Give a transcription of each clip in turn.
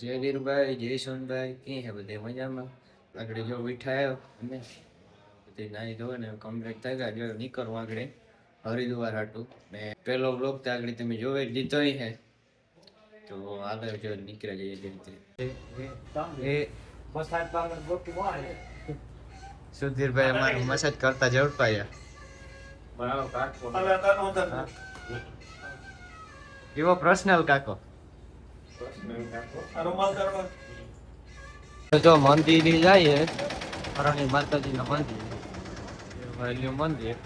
જય નીરુભાઈ, જય સોનભાઈ, કેમ છે બધે મજામાં? આગળ જો મીઠા આવ્યો અમે તે નાઈ ધોવે ને કમ્પ્લીટ થઈ ગયા. જો નીકળવા આગળ હરિદ્વાર હાટું ને પેલો બ્લોગ તો આગળ તમે જોવે જ દીધો હે, તો આગળ જો નીકળ્યા જઈએ ધીરે સુધીરભાઈ અમારું મસાજ કરતા ઝડપાયા. એવો પર્સનલ કાકો જો મંદિર જાય હરણી માતાજી નું મંદિર, વહેલું મંદિર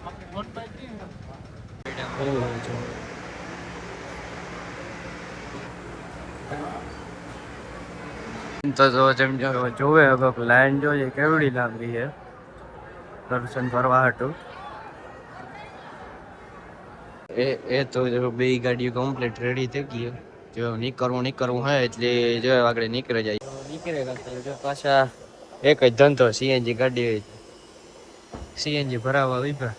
તો જો જેમ જોવે લાઈન જોઈએ કેવડી લાંબી છે દર્શન કરવા હાટું. એ તો બે ગાડીઓ કમ્પ્લીટ રેડી થઈ ગઈ. જો નીકળવું હોય એટલે જો આગળ નીકળે જાય નીકળે પાછા એક જ ધંધો સીએનજી ગાડી સીએનજી ભરાવા ઉભા.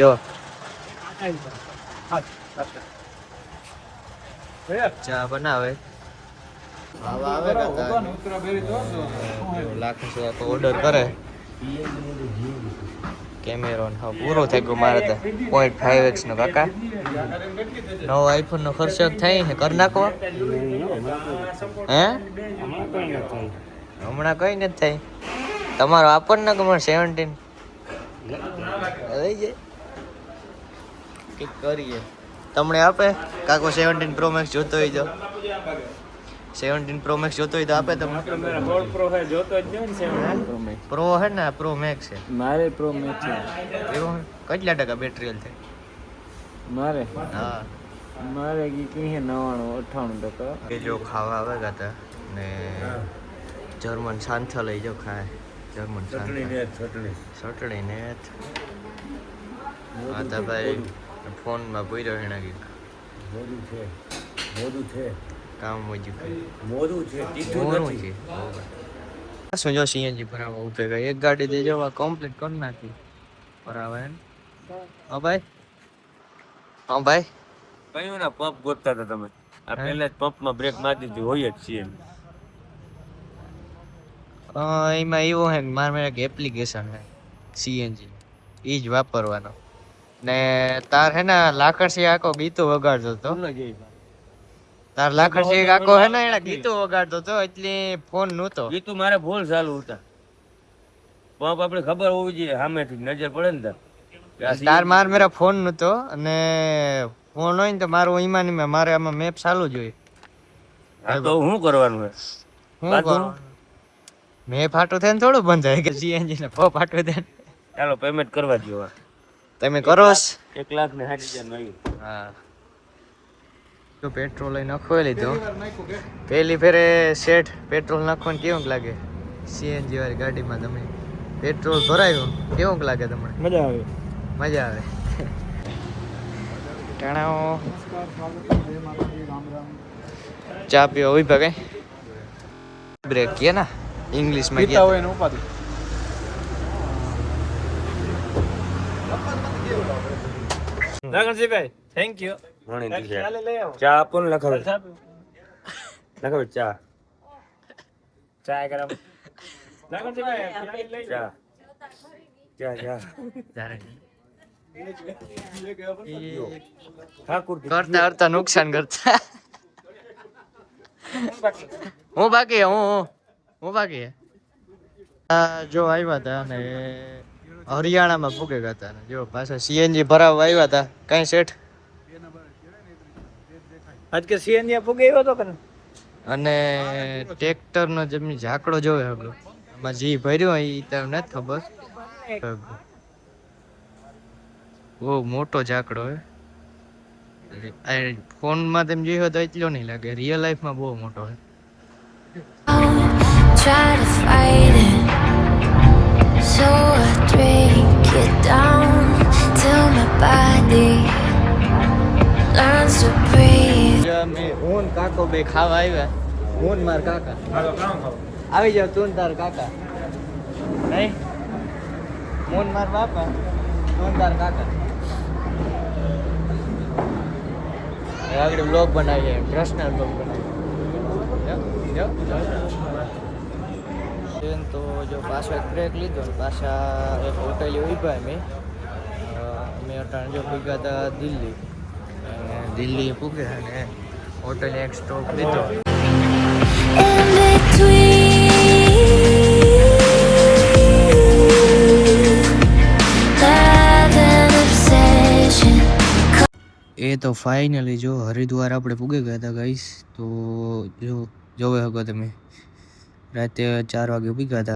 જો ચા બનાવે લાખ ઓર્ડર કરે. કેમેરો પૂરો થઈ ગયો મારે તો 0.5x નો કાકા. નવો આઈફોન નો ખર્ચો થાય છે કરી નાખો હે? હમણાં કઈ નથી થાય. તમારો આપો ને કમર 17 લઈ જાય કઈક કરીએ. તમને આપે કાકો 17 Pro Max જોતો હોય તો 17 Pro Max જોતો હોય તો આપે તમને? પ્રો હે જોતો જ નહીં ને 17 Pro Max. પ્રો હે ને પ્રો મેક્સ છે મારે પ્રો મેક્સ છે. એવું કેટલા ટકા બેટરી હેલ્થ થાય? મારે હા મારે કી હે 99-98%. કે જો ખાવા આવે હતા ને જર્મન સાંથા લઈ જાવ ખાય. જર્મન ચટણી ને હા તો ભાઈ ફોનમાં પૂર્યો એના કંઈક કામ મોજું છે. શું જો સીએનજી ભરાવા ઉભે ગઈ એક ગાડી દે જવા કમ્પ્લીટ કરી નાખી ભરાવા એમ. હા ભાઈ કયું ના પંપ ગોતતા હતા તમે? આ પહેલા જ પંપમાં બ્રેક મારી દીધી હોય જ છીએ. એમાં એવું હે મારે એક એપ્લિકેશન હે સીએનજી એ જ વાપરવાનો ને તાર હે ને લાકડસી આખો ગીતો વગાડતો હતો. તાર લાકડસી આખો હે ને એને ગીતો વગાડતો હતો એટલે ફોન નહોતો. ગીતું મારે ભૂલ ચાલુ હતા. પંપ આપણે ખબર હોવી જોઈએ સામેથી નજર પડે ને તાર માર મેરા ફોન નહોતો અને ફોન હોય ને તો મારું ઈમાન મારે આમાં મેપ ચાલુ જોઈએ. તો શું કરવાનું હે? શું કરવાનું? મેપ ફાટો થઈને થોડું બંધ થાય કે સીએનજી ને પો ફાટો થાય. ચાલો પેમેન્ટ કરવા દો. તમે કરો 1,60,000 નું. હા તો પેટ્રોલ લઈ નાખવા લીધું. પહેલી ફેરે શેઠ પેટ્રોલ નાખવાનું કેવું લાગે? સીએનજી વાળી ગાડીમાં તમે પેટ્રોલ ભરાયું કેવું લાગે તમને? મજા આવે. ટાણાઓ ચા પીવા હોય ભાગે બ્રેક કે ના ઇંગ્લિશ માં કે હોય ને ઉપાડી. નાગરજીભાઈ થેન્ક યુ. ચા આપો ને લખાવે ચા ગરમ. નાગરજીભાઈ ચા કરતા નુકસાન કરતા હું બાકી જો આવ્યા હતા અને હરિયાણામાં પૂગે ગયા હતા. જો પાછા સીએનજી ભરાવા આવ્યા હતા. કઈ શેઠ આજ કે સીએનજી પૂગે આવ્યો તો કે અને ટ્રેક્ટર નો જમીન ઝાકડો જોવે હગલો એમાં જી ભર્યો એ તમને નથી ખબર. બહુ મોટો ઝાકડો હે. ફોન માં તેમ જોયો તો એટલો નહીં લાગે, રિયલ લાઈફ માં બહુ મોટો હે. Try to fight it, so I drink it down till my body learns to breathe. હું કાકો બે ખાવા આવ્યા. હું માર કાકા આવી જાવ. તું તાર કાકા નહીં, હું માર બાપા. તો જોરદાર કાકા આગળ બ્લોગ બનાવીએ પર્સનલ બ્લોગ બનાવીએ તો જો પાછો એક બ્રેક લીધો ને પાછા એક હોટેલ ઉભા અમે અટાણે જો ભેગા હતા દિલ્હી અને દિલ્હી પૂગ્યા અને હોટેલ એક સ્ટોપ લીધો In between love and obsession. એ તો ફાઇનલી જો હરિદ્વાર આપણે પૂગી ગયા હતા ગાઈસ તો જોવે શકો તમે રાતે 4 વાગે પૂગ્યા હતા